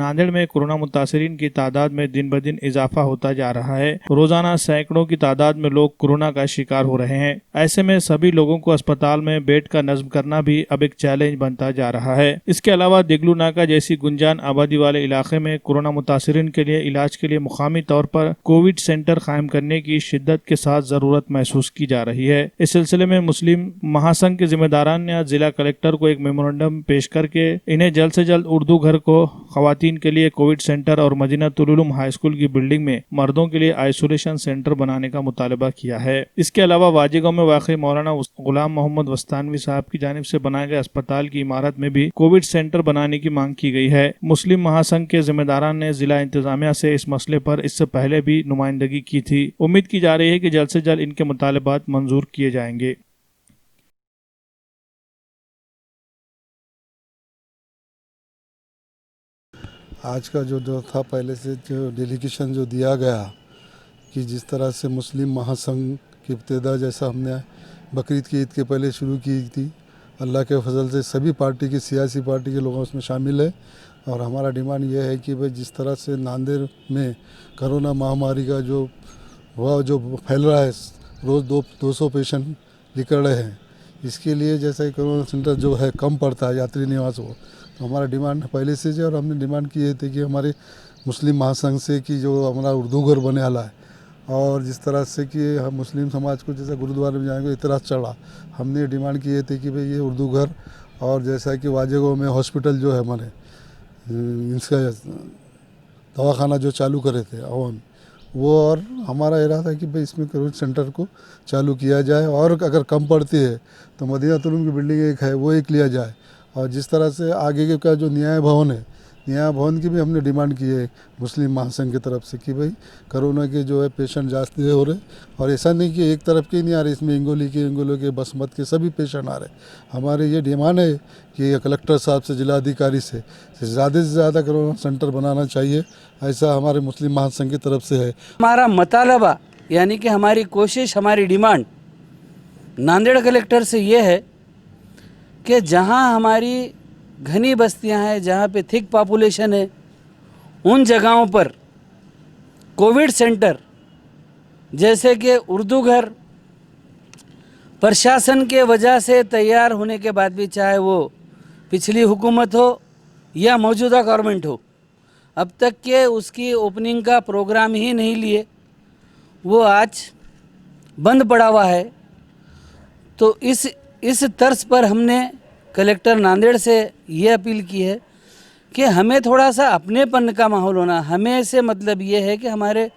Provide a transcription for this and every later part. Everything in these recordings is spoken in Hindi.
नांदेड़ में कोरोना मुतासरीन की तादाद में दिन ब दिन इजाफा होता जा रहा है। रोजाना सैकड़ों की तादाद में लोग कोरोना का शिकार हो रहे हैं। ऐसे में सभी लोगों को अस्पताल में बेड का नज्म करना भी अब एक चैलेंज बनता जा रहा है। इसके अलावा देगलू नाका जैसी गुंजान आबादी वाले इलाके में कोरोना मुतासरीन के लिए इलाज के लिए मुकामी तौर पर कोविड सेंटर कायम करने की शिद्दत के साथ जरूरत महसूस की जा रही है। इस सिलसिले में मुस्लिम महासंघ के जिम्मेदारान ने जिला कलेक्टर को एक मेमोरेंडम पेश करके इन्हें जल्द से जल्द उर्दू घर को खवातीन के लिए कोविड सेंटर और मदीनातुल उलूम हाई स्कूल की बिल्डिंग में मर्दों के लिए आइसोलेशन सेंटर बनाने का मुतालबा किया है। इसके अलावा वाजिगांव में वाक़ई मौलाना गुलाम मोहम्मद वस्तानवी साहब की जानिब से बनाए गए अस्पताल की इमारत में भी कोविड सेंटर बनाने की मांग की गई है। मुस्लिम महासंघ के जिम्मेदारान ने जिला इंतजामिया से इस मसले पर इससे पहले भी नुमाइंदगी की थी। उम्मीद की जा रही है कि जल्द से जल्द इनके मुतालबात मंजूर किए जाएंगे। आज का जो था पहले से जो डेलीगेशन जो दिया गया कि जिस तरह से मुस्लिम महासंघ की इब्तिदा जैसा हमने बकरीद की ईद के पहले शुरू की थी, अल्लाह के फजल से सभी पार्टी की सियासी पार्टी के लोग उसमें शामिल है। और हमारा डिमांड ये है कि भाई जिस तरह से नांदेड़ में कोरोना महामारी का जो फैल रहा है, रोज़ 200 पेशेंट निकल रहे हैं, इसके लिए जैसा कि कोरोना सेंटर जो है कम पड़ता है यात्री निवास हो, तो हमारा डिमांड पहले से जो, और हमने डिमांड की थी कि हमारे मुस्लिम महासंघ से कि जो हमारा उर्दू घर बने वाला है, और जिस तरह से कि हम मुस्लिम समाज को जैसा गुरुद्वारे में जाएंगे इतराज़ चढ़ा, हमने डिमांड किए थे कि भाई ये उर्दू घर और जैसा कि वाजिगांव में हॉस्पिटल जो है हमारे इसका दवाखाना जो चालू करे थे अवाम, वो, और हमारा इरादा है कि भाई इसमें कोविड सेंटर को चालू किया जाए, और अगर कम पड़ती है तो मदीनातुल उलूम की बिल्डिंग एक है वो एक लिया जाए। और जिस तरह से आगे के का जो न्याय भवन है, न्याय भवन की भी हमने डिमांड की है मुस्लिम महासंघ की तरफ से कि भाई कोरोना के जो है पेशेंट जास्ती हो रहे, और ऐसा नहीं कि एक तरफ के ही नहीं आ रहे, इसमें इंगोली के बसमत के सभी पेशेंट आ रहे। हमारे ये डिमांड है कि कलेक्टर साहब से जिलाधिकारी से ज़्यादा कोरोना सेंटर बनाना चाहिए, ऐसा हमारे मुस्लिम महासंघ की तरफ से है। हमारा मुतालबा यानी कि हमारी कोशिश, हमारी डिमांड नांदेड़ कलेक्टर से ये है कि जहाँ हमारी घनी बस्तियाँ हैं, जहाँ पे थिक पॉपुलेशन है, उन जगहों पर कोविड सेंटर जैसे कि उर्दू घर प्रशासन के वजह से तैयार होने के बाद भी, चाहे वो पिछली हुकूमत हो या मौजूदा गवर्नमेंट हो, अब तक के उसकी ओपनिंग का प्रोग्राम ही नहीं लिए, वो आज बंद पड़ा हुआ है। तो इस तर्ज पर हमने कलेक्टर नांदेड़ से ये अपील की है कि हमें थोड़ा सा अपनेपन का माहौल होना, हमें से मतलब ये है कि हमारे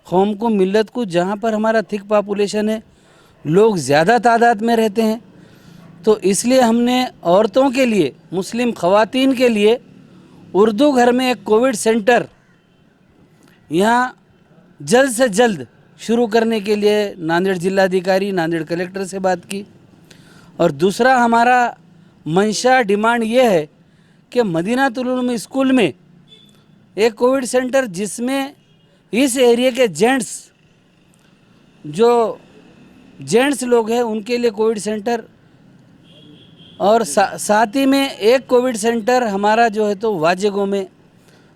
कौम को, मिल्लत को, जहाँ पर हमारा थिक पॉपुलेशन है, लोग ज़्यादा तादाद में रहते हैं, तो इसलिए हमने औरतों के लिए, मुस्लिम ख़वातीन के लिए उर्दू घर में एक कोविड सेंटर यहाँ जल्द से जल्द शुरू करने के लिए नांदेड़ जिलाधिकारी, नांदेड़ कलेक्टर से बात की। और दूसरा हमारा मंशा, डिमांड ये है कि मदीनातुल उलूम स्कूल में एक कोविड सेंटर, जिसमें इस एरिया के जेंट्स लोग हैं उनके लिए कोविड सेंटर, और साथ ही में एक कोविड सेंटर हमारा जो है तो वाजिगांव में,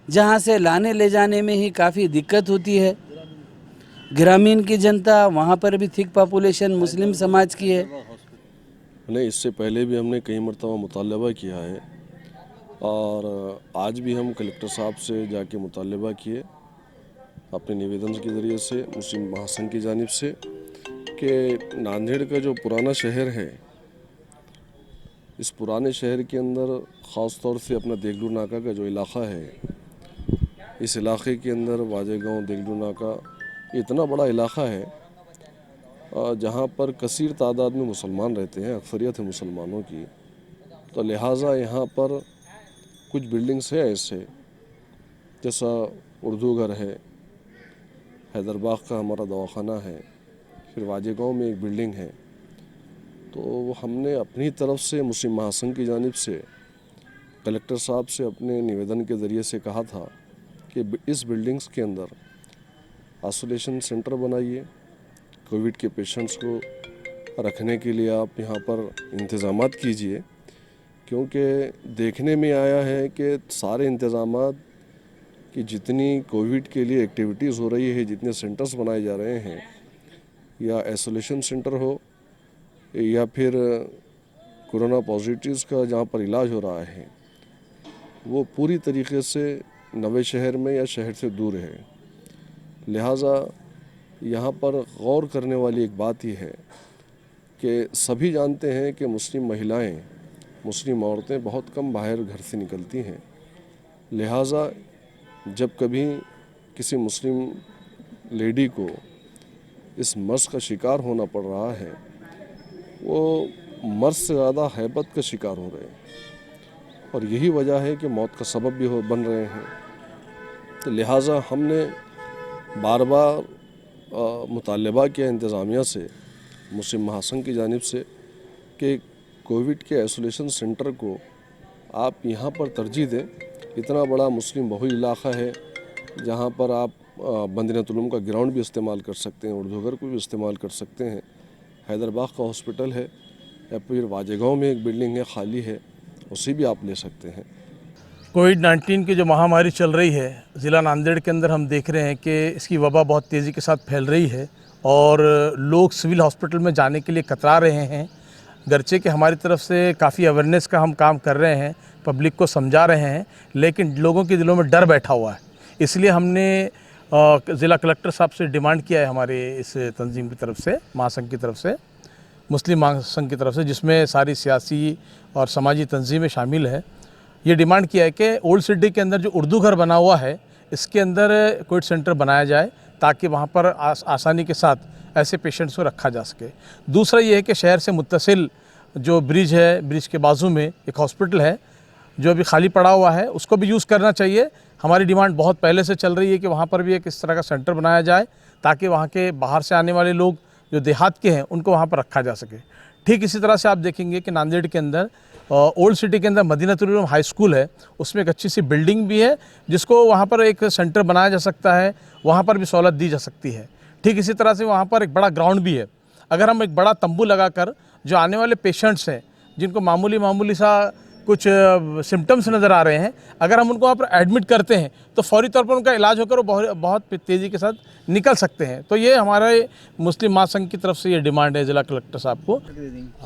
जहाँ से लाने ले जाने में ही काफ़ी दिक्कत होती है। ग्रामीण की जनता, वहाँ पर भी थिक पॉपुलेशन मुस्लिम समाज की है। नहीं, इससे पहले भी हमने कई मरतबा मुतालबा किया है, और आज भी हम कलेक्टर साहब से जाके मुतालबा किए अपने निवेदन के ज़रिए से मुस्लिम महासंघ की जानिब से कि नांदेड़ का जो पुराना शहर है, इस पुराने शहर के अंदर ख़ास तौर से अपना देगलू नाका का जो इलाक़ा है, इस इलाक़े के अंदर वाजिगांव, देगलू नाका इतना बड़ा इलाक़ा है जहाँ पर कसीर तादाद में मुसलमान रहते हैं, अक्सरियत है मुसलमानों की। तो लिहाजा यहाँ पर कुछ बिल्डिंग्स है ऐसे, जैसा उर्दू घर है, हैदरबाग का हमारा दवाखाना है, फिर वाजिगांव में एक बिल्डिंग है। तो हमने अपनी तरफ से मुस्लिम महासंघ की जानिब से कलेक्टर साहब से अपने निवेदन के ज़रिए से कहा था कि इस बिल्डिंग्स के अंदर आइसोलेशन सेंटर बनाइए, कोविड के पेशेंट्स को रखने के लिए आप यहाँ पर इंतज़ामात कीजिए, क्योंकि देखने में आया है कि सारे इंतज़ामात कि जितनी कोविड के लिए एक्टिविटीज़ हो रही है, जितने सेंटर्स बनाए जा रहे हैं, या आइसोलेशन सेंटर हो या फिर कोरोना पॉजिटिव्स का जहाँ पर इलाज हो रहा है, वो पूरी तरीके से नवे शहर में या शहर से दूर है। लिहाजा यहाँ पर गौर करने वाली एक बात यह है कि सभी जानते हैं कि मुस्लिम महिलाएं, मुस्लिम औरतें बहुत कम बाहर घर से निकलती हैं। लिहाजा जब कभी किसी मुस्लिम लेडी को इस मर्ज़ का शिकार होना पड़ रहा है, वो मर्ज़ से ज़्यादा हैबत का शिकार हो रहे हैं और यही वजह है कि मौत का सबब भी बन रहे हैं। तो लिहाजा हमने बार बार मुतालबा किया इंतज़ामिया से, मुस्लिम महासंघ की जानिब से, कि कोविड के आइसोलेशन सेंटर को आप यहाँ पर तरजीह दें। इतना बड़ा मुस्लिम बहुल इलाक़ा है जहाँ पर आप बंदरतुलूम का ग्राउंड भी इस्तेमाल कर सकते हैं, उर्दू घर को भी इस्तेमाल कर सकते हैं, हैदराबाद का हॉस्पिटल है, या फिर वाजेगांव में एक बिल्डिंग है खाली है, उसे भी आप ले सकते हैं। कोविड-19 की जो महामारी चल रही है ज़िला नांदेड़ के अंदर, हम देख रहे हैं कि इसकी वबा बहुत तेज़ी के साथ फैल रही है और लोग सिविल हॉस्पिटल में जाने के लिए कतरा रहे हैं। गर्चे के हमारी तरफ से काफ़ी अवेयरनेस का हम काम कर रहे हैं, पब्लिक को समझा रहे हैं, लेकिन लोगों के दिलों में डर बैठा हुआ है। इसलिए हमने ज़िला कलेक्टर साहब से डिमांड किया है, हमारे इस तंजीम की तरफ से, महासंघ की तरफ से, मुस्लिम महासंघ की तरफ से, जिसमें सारी सियासी और समाजी तंजीमें शामिल है। ये डिमांड किया है कि ओल्ड सिटी के अंदर जो उर्दू घर बना हुआ है, इसके अंदर कोविड सेंटर बनाया जाए ताकि वहाँ पर आसानी के साथ ऐसे पेशेंट्स को रखा जा सके। दूसरा ये है कि शहर से मुत्तसिल जो ब्रिज है, ब्रिज के बाजू में एक हॉस्पिटल है जो अभी खाली पड़ा हुआ है, उसको भी यूज़ करना चाहिए। हमारी डिमांड बहुत पहले से चल रही है कि वहाँ पर भी एक इस तरह का सेंटर बनाया जाए ताकि वहाँ के बाहर से आने वाले लोग जो देहात के हैं उनको वहाँ पर रखा जा सके। ठीक इसी तरह से आप देखेंगे कि नांदेड़ के अंदर ओल्ड सिटी के अंदर मदीनतुल हाई स्कूल है, उसमें एक अच्छी सी बिल्डिंग भी है जिसको वहाँ पर एक सेंटर बनाया जा सकता है, वहाँ पर भी सहूलत दी जा सकती है। ठीक इसी तरह से वहाँ पर एक बड़ा ग्राउंड भी है। अगर हम एक बड़ा तंबू लगाकर जो आने वाले पेशेंट्स हैं जिनको मामूली सा कुछ सिम्टम्स नज़र आ रहे हैं, अगर हम उनको वहाँ पर एडमिट करते हैं तो फौरी तौर पर उनका इलाज होकर वो बहुत तेज़ी के साथ निकल सकते हैं। तो ये हमारे मुस्लिम महासंघ की तरफ से ये डिमांड है ज़िला कलेक्टर साहब को।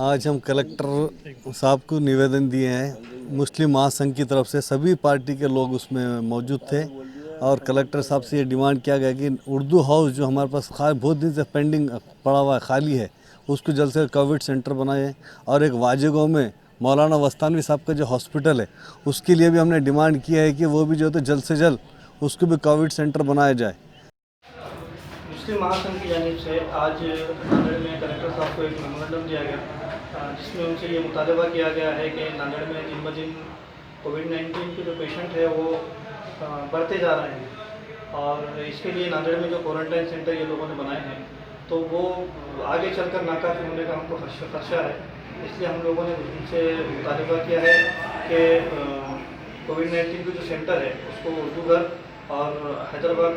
आज हम कलेक्टर साहब को निवेदन दिए हैं। मुस्लिम महासंघ की तरफ से सभी पार्टी के लोग उसमें मौजूद थे और कलेक्टर साहब से ये डिमांड किया गया कि उर्दू हाउस जो हमारे पास बहुत दिन से पेंडिंग पड़ा हुआ है, खाली है, उसको जल्द से कोविड सेंटर बनाए और एक वाजेगांव में मौलाना वस्तानवी साहब का जो हॉस्पिटल है उसके लिए भी हमने डिमांड किया है कि वो भी जो है जल्द से जल्द उसको भी कोविड सेंटर बनाया जाए। मुस्लिम महासंघ की जानिब से आज नांदेड़ में कलेक्टर साहब को एक मेमोरेंडम दिया गया जिसमें उनसे ये मुतालबा किया गया है कि नांदेड़ में दिन ब दिन कोविड-19 के जो पेशेंट है वो बढ़ते जा रहे हैं और इसके लिए नांदेड़ में जो क्वारंटाइन सेंटर ये लोगों ने बनाए हैं तो वो आगे चलकर नाकाफी होने का हमको खदशा है। इसलिए हम लोगों ने उनसे मुतालबा किया है कि कोविड-19 का जो सेंटर है उसको उर्दू घर और हैदराबाद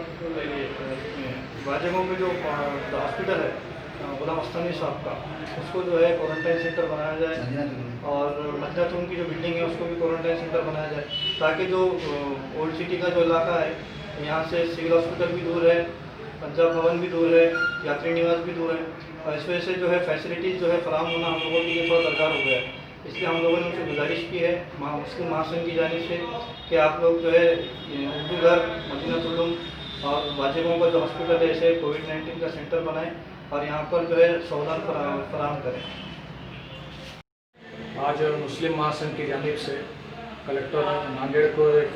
वाजेगांव में जो हॉस्पिटल है गुलाम वस्तानी साहब का, उसको जो है क्वारंटाइन सेंटर बनाया जाए और मदीनतुलूम की जो बिल्डिंग है उसको भी क्वारंटाइन सेंटर बनाया जाए ताकि जो ओल्ड सिटी का जो इलाका है यहाँ से सिविल हॉस्पिटल भी दूर है, पंजाब भवन भी दूर है, यात्री निवास भी दूर है और इस वजह से जो है फैसिलिटीज़ जो है फराहम होना हम लोगों के लिए थोड़ा दरकार हो गया है। इसलिए हम लोगों ने उनसे गुजारिश की है मुस्लिम महासंघ की जानिब से कि आप लोग जो है उर्दू घर, मदीनतुलूम और वाजेगांव का जो हॉस्पिटल है इसे कोविड-19 का सेंटर बनाएं और यहाँ पर जो है सहूलत फराहम करें। आज मुस्लिम महासंघ की जानिब से कलेक्टर नांदेड़ को एक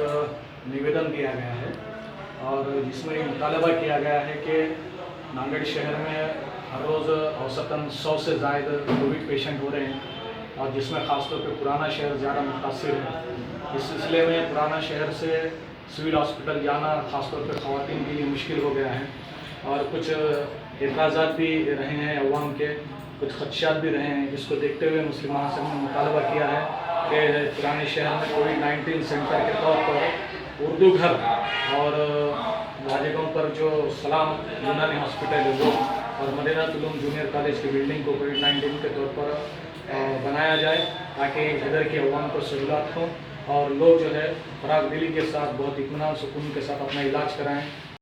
निवेदन दिया गया है और जिसमें ये मुतालबा किया गया है कि नांदेड़ शहर में हर रोज़ औसतन 100 से ज़ायद कोविड पेशेंट हो रहे हैं और जिसमें ख़ासतौर पे पुराना शहर ज़्यादा मुतासिर है। इस सिलसिले में पुराना शहर से सिविल हॉस्पिटल जाना ख़ासतौर पे ख़वातीन के लिए मुश्किल हो गया है और कुछ एतराज़ात भी रहे हैं अवाम के, कुछ खदशात भी रहे हैं, जिसको देखते हुए मुस्लिम महासंघ ने मुतालबा किया है कि पुराने शहर में कोविड-19 सेंटर के तौर पर उर्दू घर और वाजेगांव पर जो सलाम यूनानी हॉस्पिटल है वो और मदीनतुलूम जूनियर कॉलेज की बिल्डिंग को कोविड-19 के तौर पर बनाया जाए ताकि इधर के अवाम को सहूलत हो और लोग जो है फराग दिली के साथ बहुत इत्मीनान सुकून के साथ अपना इलाज कराएं।